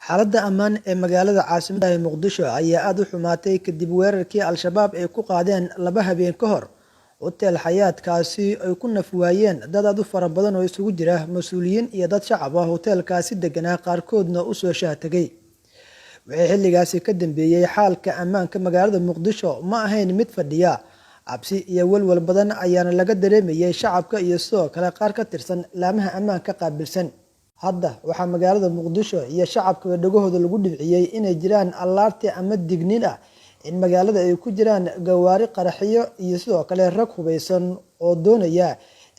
Xaaladda ammaan ee magaalada caasimadda ah ee Muqdisho ayaa aad u xumaatay kadib weerarkii Al-shabaab ay ku qaadeen 2 habeen ka hor hotel Xayaat kaasi ay ku naf waayeen dad aad u fara badan oo isugu jira mas'uuliyiin iyo dad shacab ah hotelkaasi deganaa qaarkoodna u soo shaatagay. Wixii xilligaasi ka dambeeyay xaalka ammaanka magaalada Muqdisho ma ahayn mid fadhiya, cabsi iyo walwal badan ayaana laga dareemayay shacabka iyo sidoo kale qaar ka tirsan laamaha ammaanka qaabilsan. Hadda waxaa magaalada Muqdisho iyo shacabka dhagahooda lagu dhibciyay inay jiraan alarti ama digniin ah in magaalada ay ku jiraan gawaari qaraxyo iyo sidoo kale rag hubeysan oo doonaya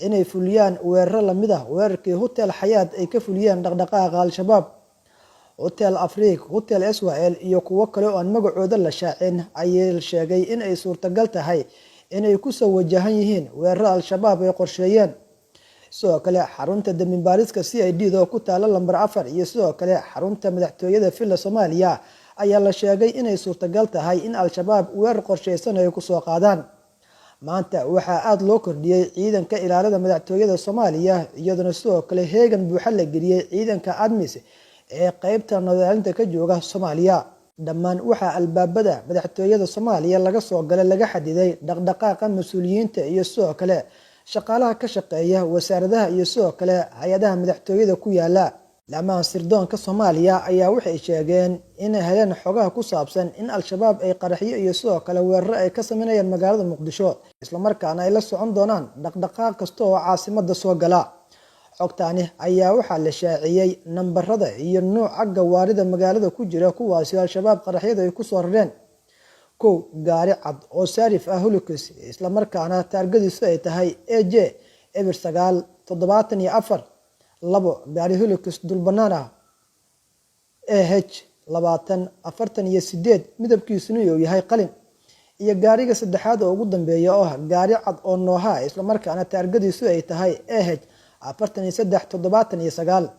inay fuliyaan weerar la mid ah weerarkii hotel Xayaat ay ka fuliyeen dhaqdhaqaaqa Al-shabaab. Hotel Afrique, Hotel Israel iyo kuwo kale oo aan magacooda la shaacin ayaa sheegay in ay suurtagal tahay inay ku soo wajahan yihiin weerar Al-shabaab ay qorsheeyeen. sidoo kale xarunta dambibaariska CID oo ku taala lambar 4 iyo sidoo kale xarunta madaxtooyada Villa Soomaaliya ayaa la sheegay inay suurtagal tahay in Al-shabaab weerar qorsheysan ay ku soo qaadaan. Maanta waxaa aad loo kordhiyay ciidanka ilaalada madaxtooyada Soomaaliya iyadoo sidoo kale heegan buuxa la geliyay ciidanka ADMIS ee qaybta nabadgelyada ka jooga Soomaaliya. Dhammaan waxaa albaabada madaxtooyada Soomaaliya laga soo galay laga xadiday dhaqdhaqaaqa mas'uuliyiinta iyo sidoo kale shaqaalaha ka shaqeeya wasaaradaha iyo sidoo kale hay'adaha madaxtooyada ku yaala. Laamaha sirdoonka Soomaaliya ayaa waxay sheegeen in heleen xogaha ku saabsan in Al-shabaab ay qaraxyo iyo sidoo kale weerar ay ka sameeyeen magaalada Muqdisho isla markaana ay la socon doonaan dhaqdhaqaaq kasta oo caasimadda soo gala. Xogtaani ayaa waxaa la shaaciyay nambarada iyo nooca gawaarida magaalada ku jira kuwaasi Al-shabaab qaraxyada ay ku soo rareen. 1 gaari cad oo Saarif ah Hilux isla markaana taargadiisu ay tahay AJ 974. 2 gaari Hilux dul banaan ah AH 2048 midabkiisuna uu yahay qalin. iyo gaariga saddexaad oo ugu dambeeya oo gaari cad oo nooha isla markaana taargadiisu ay tahay AH 4379.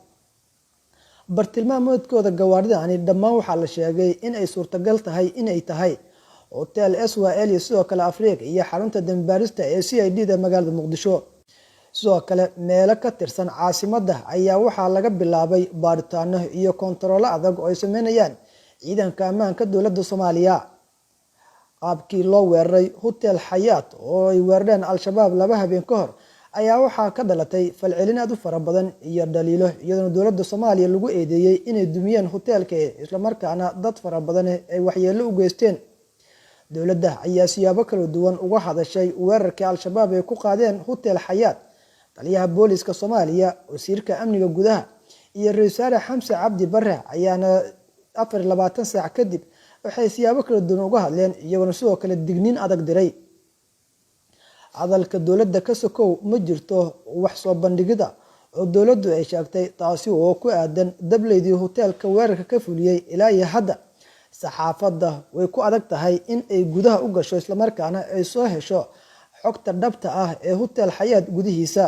bartilmaameedkooda gawaaridani dhammaan waxaa la sheegay in ay suurtagal tahay inay tahay Hotel Israel iyo sidoo kale Afrique iyo xarunta dambibaarista ee CID da magaalada Muqdisho. sidoo kale meelo ka tirsan caasimadda ayaa waxaa laga bilaabay baaritaano iyo kontaroolo adag oo ay sameynayaan ciidanka ammaanka dowladda Soomaaliya. qaabkii loo weeraray Hotel Xayaat oo ay weerareen Al-shabaab 2 habeen ka hor ayaa waxaa ka dhalatay falcelin aad u fara badan iyo dhaliilo iyadoo dowladda Soomaaliya lagu eedeeyay inay dumiyeen hotelka isla markaana dad fara badan ay waxyeello u geysteen. dowladda ayaa siyaabo kala duwan uga hadashay weerarkii Al-shabaab ay ku qaadeen Hotel Xayaat. taliyaha booliska Soomaaliya, wasiirka amniga gudaha iyo ra'iisul Xamse Cabdi Barre ayaana 24 saac kadib waxay siyaabo kala duwan uga hadleen iyagoo sidoo kale digniin adag diray. hadalka dowladda ka sokow ma jirto wax soo bandhigida oo dowladdu ay sheegtay taasi oo ku aadan dableydii hotelka weerarka ka fuliyay ilaa iyo hadda. saxaafadda way ku adag tahay in ay gudaha u gasho isla markaana ay soo hesho xogta dhabta ah ee Hotel Xayaat gudihiisa.